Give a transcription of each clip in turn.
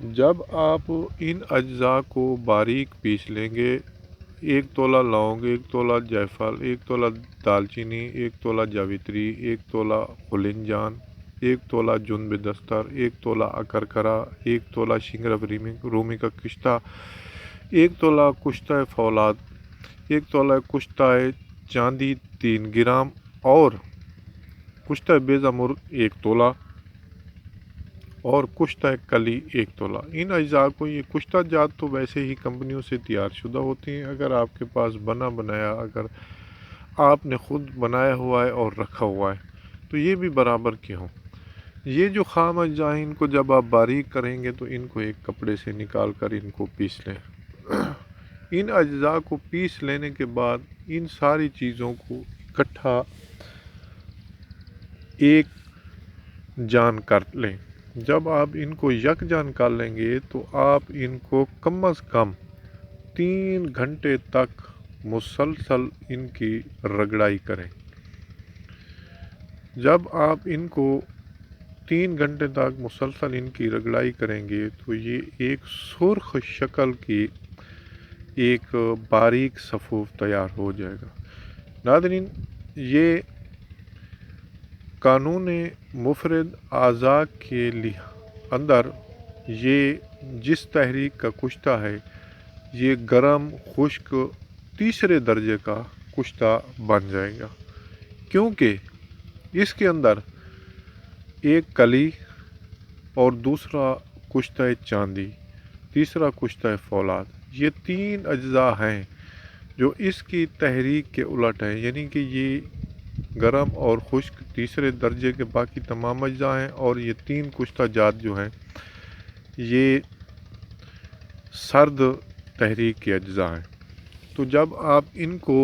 جب آپ ان اجزاء کو باریک پیس لیں گے، 1 تولہ لونگ، 1 تولہ جائفل، 1 تولہ دالچینی، 1 تولہ جاوتری، 1 تولہ خلنجان، 1 تولہ جنب دستر، 1 تولہ اکرکرا، 1 تولہ شنگرف رومی کا کشتہ، 1 تولہ کشتہ فولاد، 1 تولہ کشتہ چاندی 3 گرام، اور کشتہ بیضہ مرغ 1 تولہ، اور کشتہ کلی 1 تولہ۔ ان اجزاء کو، یہ کشتہ جات تو ویسے ہی کمپنیوں سے تیار شدہ ہوتی ہیں، اگر آپ کے پاس بنا بنایا، اگر آپ نے خود بنایا ہوا ہے اور رکھا ہوا ہے تو یہ بھی برابر کے ہوں۔ یہ جو خام اجزاء ہیں، ان کو جب آپ باریک کریں گے تو ان کو ایک کپڑے سے نکال کر ان کو پیس لیں۔ ان اجزاء کو پیس لینے کے بعد ان ساری چیزوں کو اکٹھا ایک جان کر لیں۔ جب آپ ان کو یک جان کر لیں گے تو آپ ان کو کم از کم 3 گھنٹے تک مسلسل ان کی رگڑائی کریں۔ جب آپ ان کو 3 گھنٹے تک مسلسل ان کی رگڑائی کریں گے تو یہ ایک سرخ شکل کی ایک باریک صفوف تیار ہو جائے گا۔ ناظرین، یہ قانون مفرد اعضاء کے اندر یہ جس تحریک کا کشتہ ہے، یہ گرم خشک تیسرے درجے کا کشتہ بن جائے گا، کیونکہ اس کے اندر ایک کلی اور دوسرا کشتہ چاندی، تیسرا کشتہ فولاد، یہ 3 اجزاء ہیں جو اس کی تحریک کے الٹ ہیں، یعنی کہ یہ گرم اور خشک تیسرے درجے کے باقی تمام اجزاء ہیں، اور یہ 3 کشتہ جات جو ہیں یہ سرد تحریک کے اجزاء ہیں۔ تو جب آپ ان کو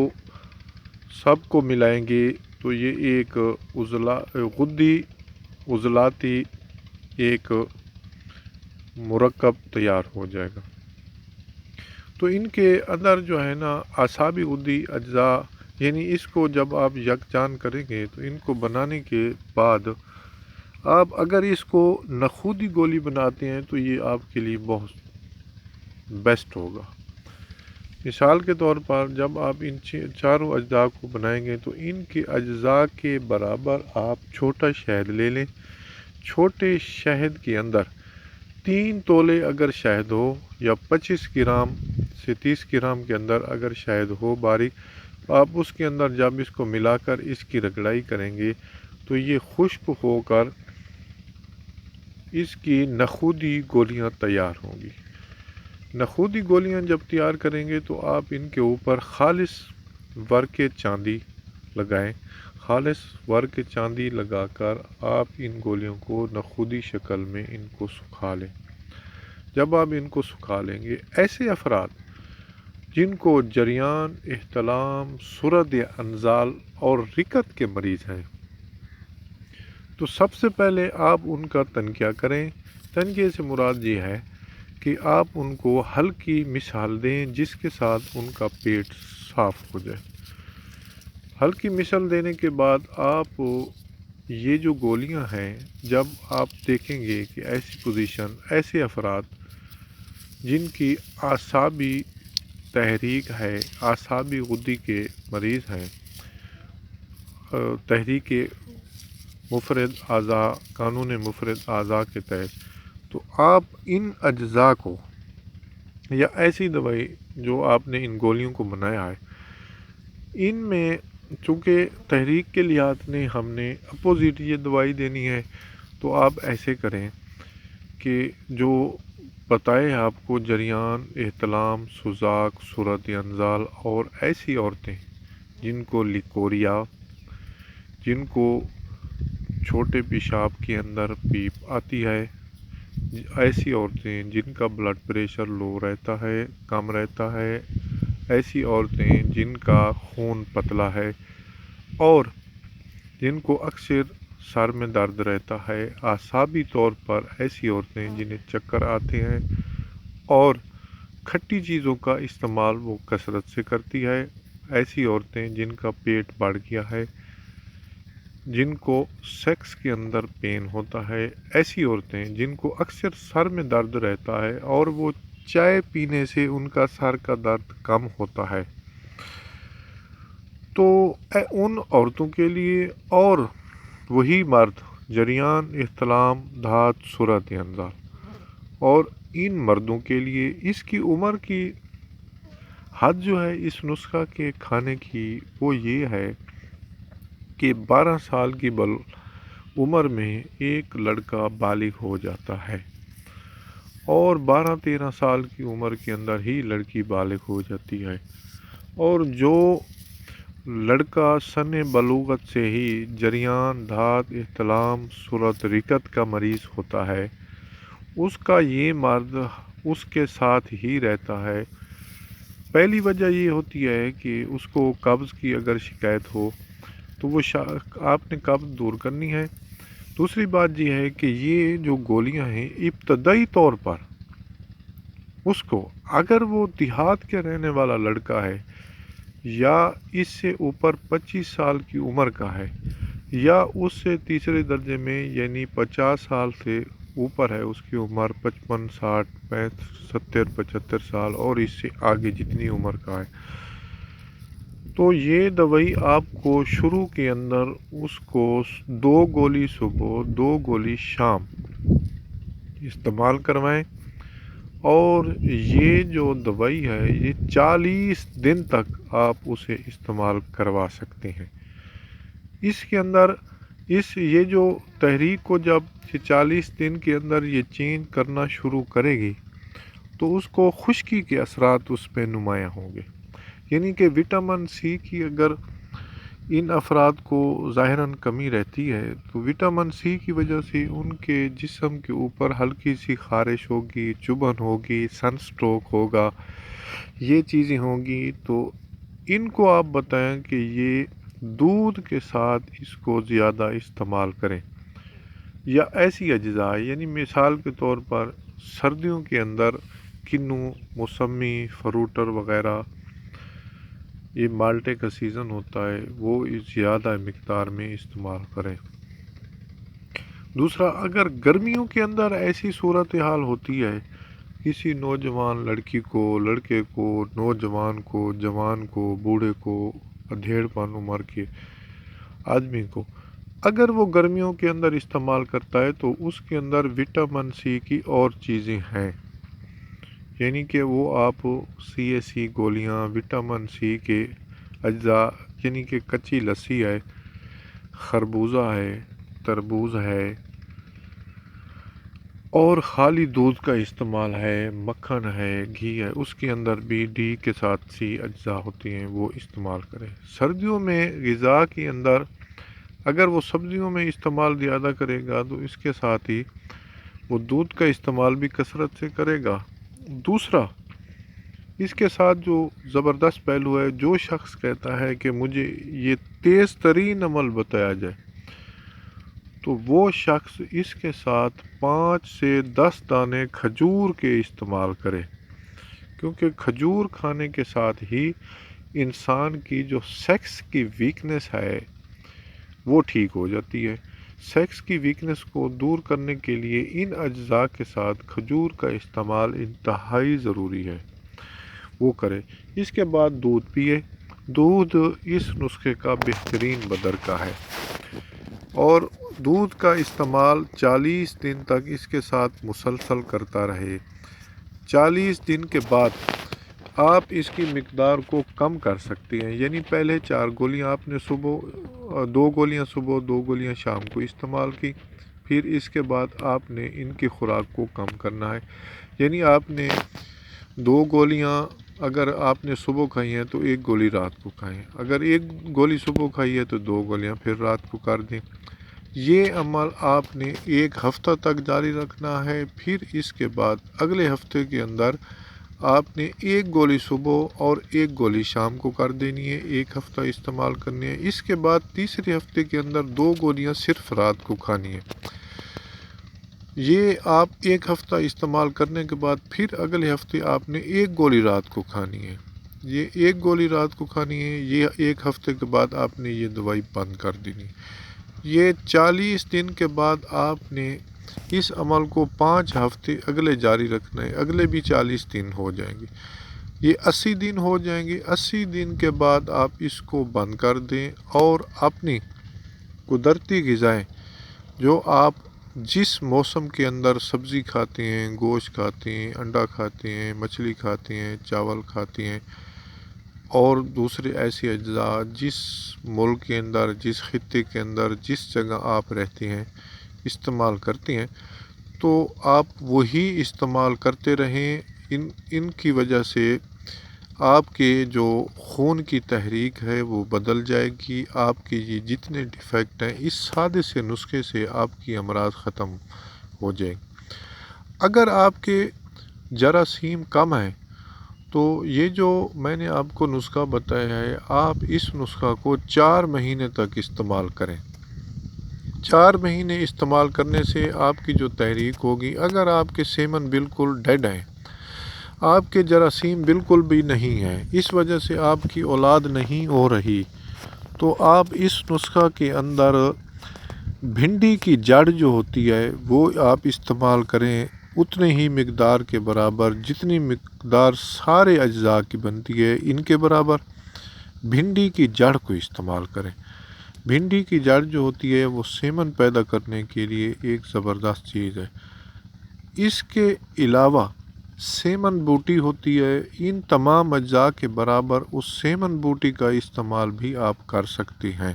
سب کو ملائیں گے تو یہ ایک غدی عضلاتی ایک مرکب تیار ہو جائے گا۔ تو ان کے اندر جو ہے نا اعصابی غدی اجزاء، یعنی اس کو جب آپ یکجان کریں گے تو ان کو بنانے کے بعد آپ اگر اس کو نخودی گولی بناتے ہیں تو یہ آپ کے لیے بہت بیسٹ ہوگا۔ مثال کے طور پر جب آپ ان چاروں اجزاء کو بنائیں گے تو ان کے اجزاء کے برابر آپ چھوٹا شہد لے لیں۔ چھوٹے شہد کے اندر 3 تولے اگر شہد ہو، یا 25 گرام سے 30 گرام کے اندر اگر شہد ہو باریک، آپ اس کے اندر جب اس کو ملا کر اس کی رگڑائی کریں گے تو یہ خشک ہو کر اس کی نخودی گولیاں تیار ہوں گی۔ نخودی گولیاں جب تیار کریں گے تو آپ ان کے اوپر خالص ورق چاندی لگائیں۔ خالص ورق چاندی لگا کر آپ ان گولیوں کو نخودی شکل میں ان کو سکھا لیں۔ جب آپ ان کو سکھا لیں گے، ایسے افراد جن کو جریان، احتلام، سرد انزال اور رکت کے مریض ہیں، تو سب سے پہلے آپ ان کا تنقیہ کریں۔ تنقیہ سے مراد یہ ہے کہ آپ ان کو ہلکی مشال دیں جس کے ساتھ ان کا پیٹ صاف ہو جائے۔ ہلکی مشال دینے کے بعد آپ یہ جو گولیاں ہیں، جب آپ دیکھیں گے کہ ایسی پوزیشن، ایسے افراد جن کی اعصابی تحریک ہے، اعصابی غدی کے مریض ہیں، تحریک مفرد اعضاء، قانون مفرد اعضاء کے تحت، تو آپ ان اجزاء کو، یا ایسی دوائی جو آپ نے ان گولیوں کو بنایا ہے، ان میں چونکہ تحریک کے لحاظ نے ہم نے اپوزٹ یہ دوائی دینی ہے، تو آپ ایسے کریں کہ جو بتائے آپ کو جریان، احتلام، سوزاک، صورت انزال اور ایسی عورتیں جن کو لیکوریا، جن کو چھوٹے پیشاب کے اندر پیپ آتی ہے، ایسی عورتیں جن کا بلڈ پریشر لو رہتا ہے، کم رہتا ہے، ایسی عورتیں جن کا خون پتلا ہے، اور جن کو اکثر سر میں درد رہتا ہے، اعصابی طور پر ایسی عورتیں جنہیں چکر آتے ہیں، اور کھٹی چیزوں کا استعمال وہ کثرت سے کرتی ہے، ایسی عورتیں جن کا پیٹ بڑھ گیا ہے، جن کو سیکس کے اندر پین ہوتا ہے، ایسی عورتیں جن کو اکثر سر میں درد رہتا ہے اور وہ چائے پینے سے ان کا سر کا درد کم ہوتا ہے، تو ان عورتوں کے لیے، اور وہی مرد جریان، احتلام، دھات، صورت انزال، اور ان مردوں کے لیے اس کی عمر کی حد جو ہے اس نسخہ کے کھانے کی وہ یہ ہے کہ 12 سال کی عمر میں ایک لڑکا بالغ ہو جاتا ہے، اور 12-13 سال کی عمر کے اندر ہی لڑکی بالغ ہو جاتی ہے، اور جو لڑکا سن بلوغت سے ہی جریان، دھات، احتلام، صورت رکت کا مریض ہوتا ہے، اس کا یہ مرد اس کے ساتھ ہی رہتا ہے۔ پہلی وجہ یہ ہوتی ہے کہ اس کو قبض کی اگر شکایت ہو تو وہ آپ نے قبض دور کرنی ہے۔ دوسری بات یہ ہے کہ یہ جو گولیاں ہیں ابتدائی طور پر اس کو، اگر وہ دیہات کے رہنے والا لڑکا ہے یا اس سے اوپر 25 سال کی عمر کا ہے یا اس سے تیسرے درجے میں یعنی 50 سال سے اوپر ہے، اس کی عمر 55، 60، 70، 75 سال اور اس سے آگے جتنی عمر کا ہے، تو یہ دوائی آپ کو شروع کے اندر اس کو 2 گولی صبح 2 گولی شام استعمال کروائیں، اور یہ جو دوائی ہے یہ 40 دن تک آپ اسے استعمال کروا سکتے ہیں۔ اس کے اندر یہ جو تحریک کو جب 40 دن کے اندر یہ چینج کرنا شروع کرے گی تو اس کو خشکی کے اثرات اس پہ نمایاں ہوں گے، یعنی کہ وٹامن سی کی اگر ان افراد کو ظاہراً کمی رہتی ہے تو وٹامن سی کی وجہ سے ان کے جسم کے اوپر ہلکی سی خارش ہوگی، چبھن ہوگی، سن سٹروک ہوگا، یہ چیزیں ہوں گی، تو ان کو آپ بتائیں کہ یہ دودھ کے ساتھ اس کو زیادہ استعمال کریں، یا ایسی اجزاء، یعنی مثال کے طور پر سردیوں کے اندر کنو، موسمی، فروٹر وغیرہ، یہ مالٹے کا سیزن ہوتا ہے، وہ زیادہ مقدار میں استعمال کریں۔ دوسرا، اگر گرمیوں کے اندر ایسی صورتحال ہوتی ہے کسی نوجوان لڑکی کو، لڑکے کو، نوجوان کو، جوان کو، بوڑھے کو، ادھیڑ پن عمر کے آدمی کو، اگر وہ گرمیوں کے اندر استعمال کرتا ہے تو اس کے اندر وٹامن سی کی اور چیزیں ہیں، یعنی کہ وہ آپ CSC گولیاں، وٹامن سی کے اجزاء، یعنی کہ کچی لسی ہے، خربوزہ ہے، تربوز ہے، اور خالی دودھ کا استعمال ہے، مکھن ہے، گھی ہے، اس کے اندر بھی ڈی کے ساتھ سی اجزاء ہوتی ہیں، وہ استعمال کریں۔ سردیوں میں غذا کے اندر اگر وہ سبزیوں میں استعمال زیادہ کرے گا تو اس کے ساتھ ہی وہ دودھ کا استعمال بھی کثرت سے کرے گا۔ دوسرا، اس کے ساتھ جو زبردست پہلو ہے، جو شخص کہتا ہے کہ مجھے یہ تیز ترین عمل بتایا جائے تو وہ شخص اس کے ساتھ 5 سے 10 دانے کھجور کے استعمال کرے، کیونکہ کھجور کھانے کے ساتھ ہی انسان کی جو سیکس کی ویکنس ہے وہ ٹھیک ہو جاتی ہے۔ سیکس کی ویکنس کو دور کرنے کے لیے ان اجزاء کے ساتھ کھجور کا استعمال انتہائی ضروری ہے، وہ کرے۔ اس کے بعد دودھ پیے۔ دودھ اس نسخے کا بہترین بدرقہ ہے، اور دودھ کا استعمال 40 دن تک اس کے ساتھ مسلسل کرتا رہے۔ 40 دن کے بعد آپ اس کی مقدار کو کم کر سکتے ہیں، یعنی پہلے 4 گولیاں آپ نے صبح 2 گولیاں صبح 2 گولیاں شام کو استعمال کی، پھر اس کے بعد آپ نے ان کی خوراک کو کم کرنا ہے، یعنی آپ نے 2 گولیاں اگر آپ نے صبح کھائی ہیں تو 1 گولی رات کو کھائیں، اگر 1 گولی صبح کھائی ہے تو 2 گولیاں پھر رات کو کر دیں۔ یہ عمل آپ نے 1 ہفتہ تک جاری رکھنا ہے، پھر اس کے بعد اگلے ہفتے کے اندر آپ نے 1 گولی صبح اور 1 گولی شام کو کر دینی ہے، 1 ہفتہ استعمال کرنی ہے۔ اس کے بعد تیسرے ہفتے کے اندر 2 گولیاں صرف رات کو کھانی ہے۔ یہ آپ 1 ہفتہ استعمال کرنے کے بعد پھر اگلے ہفتے آپ نے 1 گولی رات کو کھانی ہے، یہ 1 گولی رات کو کھانی ہے، یہ 1 ہفتے کے بعد آپ نے یہ دوائی بند کر دینی۔ یہ 40 دن کے بعد آپ نے اس عمل کو 5 ہفتے اگلے جاری رکھنا ہے، اگلے بھی 40 دن ہو جائیں گے، یہ 80 دن ہو جائیں گے۔ 80 دن کے بعد آپ اس کو بند کر دیں اور اپنی قدرتی غذائیں جو آپ جس موسم کے اندر سبزی کھاتے ہیں، گوشت کھاتے ہیں، انڈا کھاتے ہیں، مچھلی کھاتے ہیں، چاول کھاتے ہیں اور دوسرے ایسی اجزاء جس ملک کے اندر، جس خطے کے اندر، جس جگہ آپ رہتے ہیں استعمال کرتے ہیں، تو آپ وہی استعمال کرتے رہیں۔ ان کی وجہ سے آپ کے جو خون کی تحریک ہے وہ بدل جائے گی، آپ کے یہ جتنے ڈیفیکٹ ہیں اس سادے سے نسخے سے آپ کی امراض ختم ہو جائیں گی۔ اگر آپ کے جراثیم کم ہیں تو یہ جو میں نے آپ کو نسخہ بتایا ہے، آپ اس نسخہ کو 4 مہینے تک استعمال کریں۔ 4 مہینے استعمال کرنے سے آپ کی جو تحریک ہوگی، اگر آپ کے سیمن بالکل ڈیڈ ہیں، آپ کے جراثیم بالکل بھی نہیں ہیں، اس وجہ سے آپ کی اولاد نہیں ہو رہی، تو آپ اس نسخہ کے اندر بھنڈی کی جڑ جو ہوتی ہے وہ آپ استعمال کریں، اتنے ہی مقدار کے برابر جتنی مقدار سارے اجزاء کی بنتی ہے ان کے برابر بھنڈی کی جڑ کو استعمال کریں۔ بھنڈی کی جڑ جو ہوتی ہے وہ سیمن پیدا کرنے کے لیے ایک زبردست چیز ہے۔ اس کے علاوہ سیمن بوٹی ہوتی ہے، ان تمام اجزاء کے برابر اس سیمن بوٹی کا استعمال بھی آپ کر سکتے ہیں۔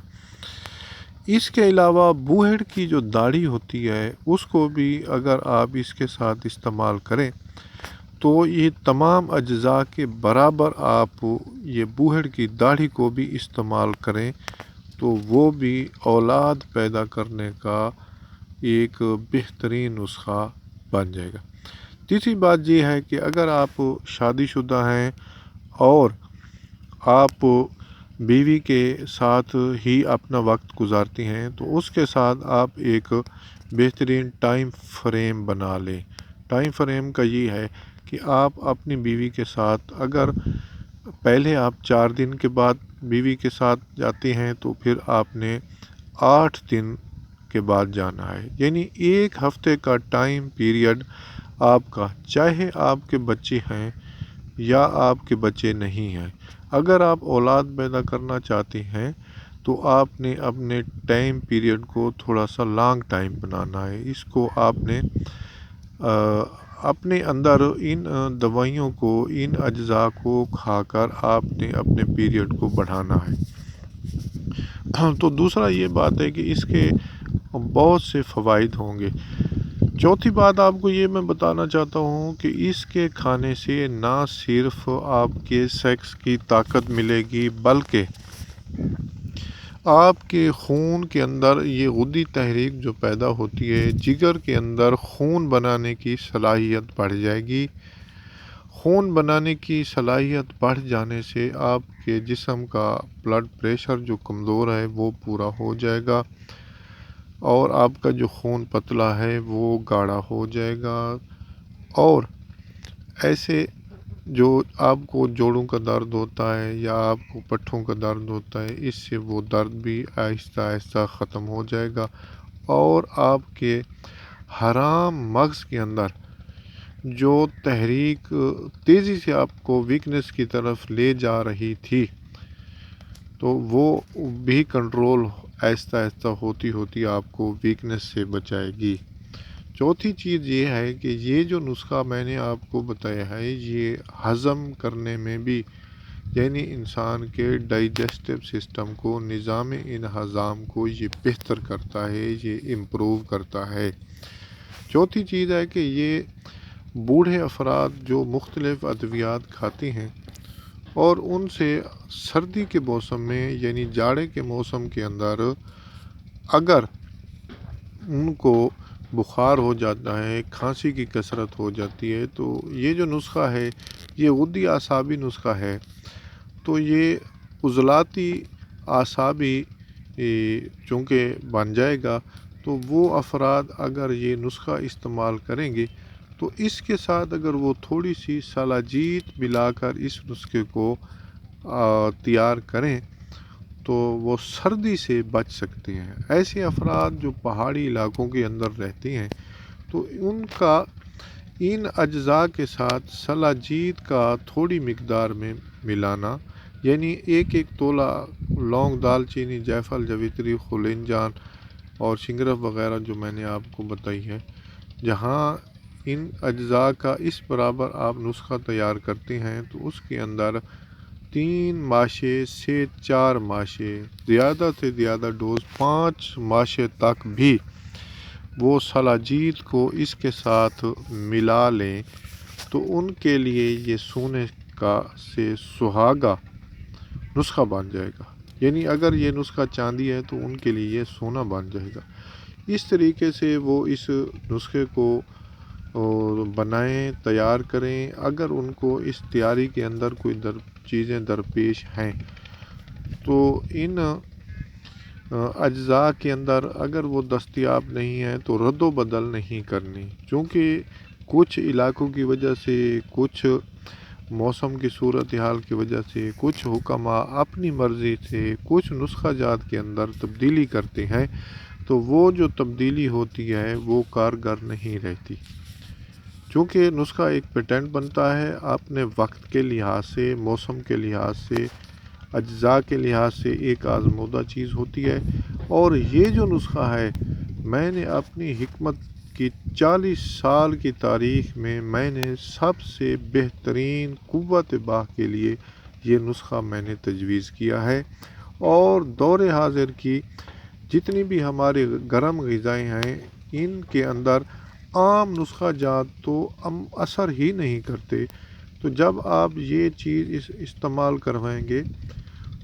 اس کے علاوہ بوہڑ کی جو داڑھی ہوتی ہے اس کو بھی اگر آپ اس کے ساتھ استعمال کریں تو یہ تمام اجزاء کے برابر آپ یہ بوہڑ کی داڑھی کو بھی استعمال کریں تو وہ بھی اولاد پیدا کرنے کا ایک بہترین نسخہ بن جائے گا۔ تیسری بات یہ ہے کہ اگر آپ شادی شدہ ہیں اور آپ بیوی کے ساتھ ہی اپنا وقت گزارتی ہیں تو اس کے ساتھ آپ ایک بہترین ٹائم فریم بنا لیں۔ ٹائم فریم کا یہ ہے کہ آپ اپنی بیوی کے ساتھ اگر پہلے آپ 4 دن کے بعد بیوی کے ساتھ جاتے ہیں تو پھر آپ نے 8 دن کے بعد جانا ہے، یعنی 1 ہفتے کا ٹائم پیریڈ آپ کا، چاہے آپ کے بچے ہیں یا آپ کے بچے نہیں ہیں، اگر آپ اولاد پیدا کرنا چاہتے ہیں تو آپ نے اپنے ٹائم پیریڈ کو تھوڑا سا لانگ ٹائم بنانا ہے۔ اس کو آپ نے اپنے اندر ان دوائیوں کو، ان اجزاء کو کھا کر آپ نے اپنے پیریڈ کو بڑھانا ہے۔ تو دوسرا یہ بات ہے کہ اس کے بہت سے فوائد ہوں گے۔ چوتھی بات آپ کو یہ میں بتانا چاہتا ہوں کہ اس کے کھانے سے نہ صرف آپ کے سیکس کی طاقت ملے گی بلکہ آپ کے خون کے اندر یہ غدی تحریک جو پیدا ہوتی ہے، جگر کے اندر خون بنانے کی صلاحیت بڑھ جائے گی۔ خون بنانے کی صلاحیت بڑھ جانے سے آپ کے جسم کا بلڈ پریشر جو کمزور ہے وہ پورا ہو جائے گا اور آپ کا جو خون پتلا ہے وہ گاڑھا ہو جائے گا، اور ایسے جو آپ کو جوڑوں کا درد ہوتا ہے یا آپ کو پٹھوں کا درد ہوتا ہے، اس سے وہ درد بھی آہستہ آہستہ ختم ہو جائے گا، اور آپ کے حرام مغز کے اندر جو تحریک تیزی سے آپ کو ویکنس کی طرف لے جا رہی تھی تو وہ بھی کنٹرول آہستہ آہستہ ہوتی ہوتی آپ کو ویکنس سے بچائے گی۔ چوتھی چیز یہ ہے کہ یہ جو نسخہ میں نے آپ کو بتایا ہے یہ ہضم کرنے میں بھی، یعنی انسان کے ڈائجسٹو سسٹم کو، نظام انہضام کو یہ بہتر کرتا ہے، یہ امپروو کرتا ہے۔ چوتھی چیز ہے کہ یہ بوڑھے افراد جو مختلف ادویات کھاتے ہیں اور ان سے سردی کے موسم میں یعنی جاڑے کے موسم کے اندر اگر ان کو بخار ہو جاتا ہے، کھانسی کی کثرت ہو جاتی ہے، تو یہ جو نسخہ ہے یہ غدی اعصابی نسخہ ہے، تو یہ عضلاتی اعصابی چونکہ بن جائے گا، تو وہ افراد اگر یہ نسخہ استعمال کریں گے تو اس کے ساتھ اگر وہ تھوڑی سی سلاجیت ملا کر اس نسخے کو تیار کریں تو تو وہ سردی سے بچ سکتے ہیں۔ ایسے افراد جو پہاڑی علاقوں کے اندر رہتے ہیں تو ان کا ان اجزاء کے ساتھ سلاجید کا تھوڑی مقدار میں ملانا، یعنی ایک تولہ لونگ، دال چینی، جائفل، جویتری، خلنجان اور شنگرف وغیرہ جو میں نے آپ کو بتائی ہے، جہاں ان اجزاء کا اس برابر آپ نسخہ تیار کرتے ہیں تو اس کے اندر 3 ماشے سے 4 ماشے، زیادہ سے زیادہ ڈوز 5 ماشے تک بھی وہ سلاجید کو اس کے ساتھ ملا لیں تو ان کے لیے یہ سونے کا سے سہاگا نسخہ بن جائے گا۔ یعنی اگر یہ نسخہ چاندی ہے تو ان کے لیے یہ سونا بن جائے گا۔ اس طریقے سے وہ اس نسخے کو بنائیں، تیار کریں۔ اگر ان کو اس تیاری کے اندر کوئی چیزیں درپیش ہیں تو ان اجزاء کے اندر اگر وہ دستیاب نہیں ہیں تو رد و بدل نہیں کرنی، چونکہ کچھ علاقوں کی وجہ سے، کچھ موسم کی صورتحال کی وجہ سے، کچھ حکماء اپنی مرضی سے کچھ نسخہ جات کے اندر تبدیلی کرتے ہیں تو وہ جو تبدیلی ہوتی ہے وہ کارگر نہیں رہتی۔ چونکہ نسخہ ایک پیٹنٹ بنتا ہے، اپنے وقت کے لحاظ سے، موسم کے لحاظ سے، اجزاء کے لحاظ سے ایک آزمودہ چیز ہوتی ہے، اور یہ جو نسخہ ہے میں نے اپنی حکمت کی 40 سال کی تاریخ میں نے سب سے بہترین قوت باہ کے لیے یہ نسخہ میں نے تجویز کیا ہے، اور دور حاضر کی جتنی بھی ہماری گرم غذائیں ہیں ان کے اندر عام نسخہ جات تو اثر ہی نہیں کرتے۔ تو جب آپ یہ چیز استعمال کروائیں گے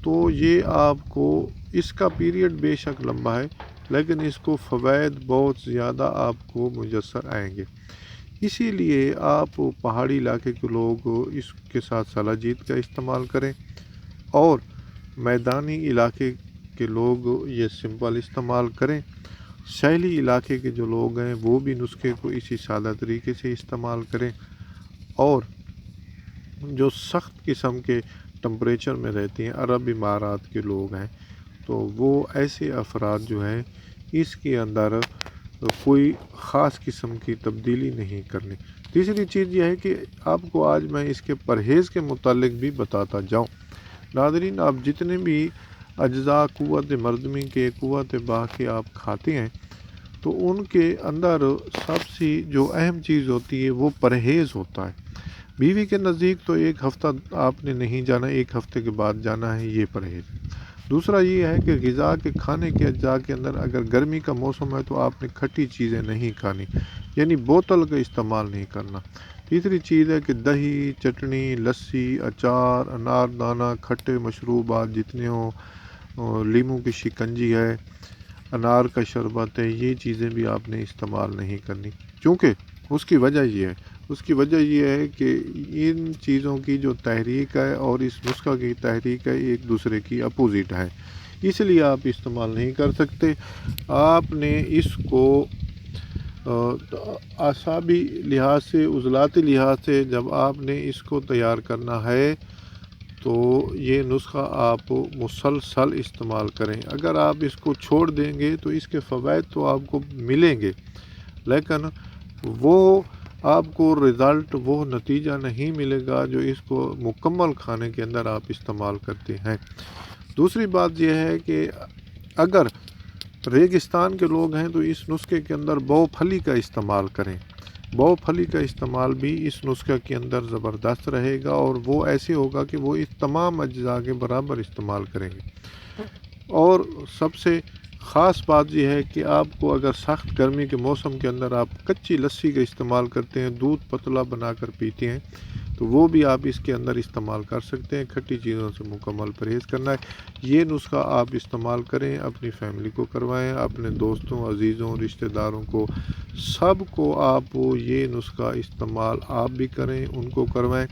تو یہ آپ کو، اس کا پیریڈ بے شک لمبا ہے لیکن اس کو فوائد بہت زیادہ آپ کو میسر آئیں گے۔ اسی لیے آپ پہاڑی علاقے کے لوگ اس کے ساتھ سلاجید کا استعمال کریں، اور میدانی علاقے کے لوگ یہ سمپل استعمال کریں۔ ساحلی علاقے کے جو لوگ ہیں وہ بھی نسخے کو اسی سادہ طریقے سے استعمال کریں، اور جو سخت قسم کے ٹمپریچر میں رہتے ہیں، عرب امارات کے لوگ ہیں، تو وہ ایسے افراد جو ہیں اس کے اندر کوئی خاص قسم کی تبدیلی نہیں کرنی۔ تیسری چیز یہ ہے کہ آپ کو آج میں اس کے پرہیز کے متعلق بھی بتاتا جاؤں۔ ناظرین، آپ جتنے بھی اجزاء قوت مردمی کے، قوت باہ کے آپ کھاتے ہیں تو ان کے اندر سب سے جو اہم چیز ہوتی ہے وہ پرہیز ہوتا ہے۔ بیوی کے نزدیک تو 1 ہفتہ آپ نے نہیں جانا، 1 ہفتے کے بعد جانا ہے، یہ پرہیز۔ دوسرا یہ ہے کہ غذا کے کھانے کے اجزاء کے اندر اگر گرمی کا موسم ہے تو آپ نے کھٹی چیزیں نہیں کھانی، یعنی بوتل کا استعمال نہیں کرنا۔ تیسری چیز ہے کہ دہی، چٹنی، لسی، اچار، انار دانہ، کھٹے مشروبات جتنے ہوں، لیموں کی شکنجی ہے، انار کا شربت ہے، یہ چیزیں بھی آپ نے استعمال نہیں کرنی، کیونکہ اس کی وجہ یہ ہے کہ ان چیزوں کی جو تحریک ہے اور اس نسخہ کی تحریک ہے ایک دوسرے کی اپوزٹ ہے، اس لیے آپ استعمال نہیں کر سکتے۔ آپ نے اس کو اعصابی لحاظ سے، عضلاتی لحاظ سے جب آپ نے اس کو تیار کرنا ہے تو یہ نسخہ آپ مسلسل استعمال کریں۔ اگر آپ اس کو چھوڑ دیں گے تو اس کے فوائد تو آپ کو ملیں گے لیکن وہ آپ کو رزلٹ، وہ نتیجہ نہیں ملے گا جو اس کو مکمل کھانے کے اندر آپ استعمال کرتے ہیں۔ دوسری بات یہ ہے کہ اگر ریگستان کے لوگ ہیں تو اس نسخے کے اندر بو پھلی کا استعمال کریں۔ بو پھلی کا استعمال بھی اس نسخے کے اندر زبردست رہے گا، اور وہ ایسے ہوگا کہ وہ اس تمام اجزاء کے برابر استعمال کریں گے۔ اور سب سے خاص بات یہ ہے کہ آپ کو اگر سخت گرمی کے موسم کے اندر آپ کچی لسی کا استعمال کرتے ہیں، دودھ پتلا بنا کر پیتے ہیں، تو وہ بھی آپ اس کے اندر استعمال کر سکتے ہیں۔ کھٹی چیزوں سے مکمل پرہیز کرنا ہے۔ یہ نسخہ آپ استعمال کریں، اپنی فیملی کو کروائیں، اپنے دوستوں، عزیزوں، رشتہ داروں کو، سب کو آپ یہ نسخہ استعمال آپ بھی کریں، ان کو کروائیں۔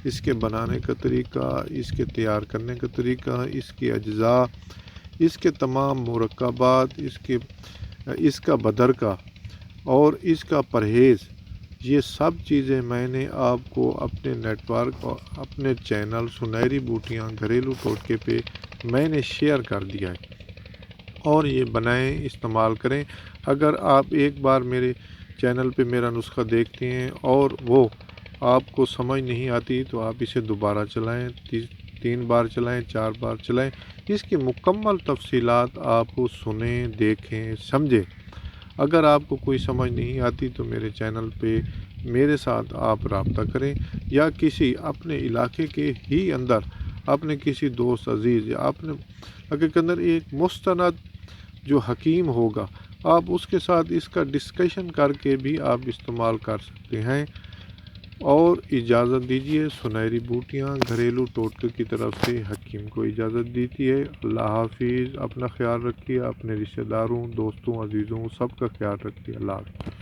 اس کے بنانے کا طریقہ، اس کے تیار کرنے کا طریقہ، اس کے اجزاء، اس کے تمام مرکبات، اس کا بدرکہ اور اس کا پرہیز، یہ سب چیزیں میں نے آپ کو اپنے نیٹ ورک اور اپنے چینل سنہری بوٹیاں گھریلو ٹوٹکے پہ میں نے شیئر کر دیا ہے، اور یہ بنائیں، استعمال کریں۔ اگر آپ ایک بار میرے چینل پہ میرا نسخہ دیکھتے ہیں اور وہ آپ کو سمجھ نہیں آتی تو آپ اسے دوبارہ چلائیں، 3 بار چلائیں، 4 بار چلائیں، اس کی مکمل تفصیلات آپ سنیں، دیکھیں، سمجھیں۔ اگر آپ کو کوئی سمجھ نہیں آتی تو میرے چینل پہ میرے ساتھ آپ رابطہ کریں، یا کسی اپنے علاقے کے ہی اندر اپنے کسی دوست عزیز یا اپنے علاقے کے اندر ایک مستند جو حکیم ہوگا، آپ اس کے ساتھ اس کا ڈسکشن کر کے بھی آپ استعمال کر سکتے ہیں۔ اور اجازت دیجیے، سنہری بوٹیاں گھریلو ٹوٹکے کی طرف سے حکیم کو اجازت دیتی ہے۔ اللہ حافظ۔ اپنا خیال رکھیے، اپنے رشتہ داروں، دوستوں، عزیزوں سب کا خیال رکھیے۔ اللہ حافظ۔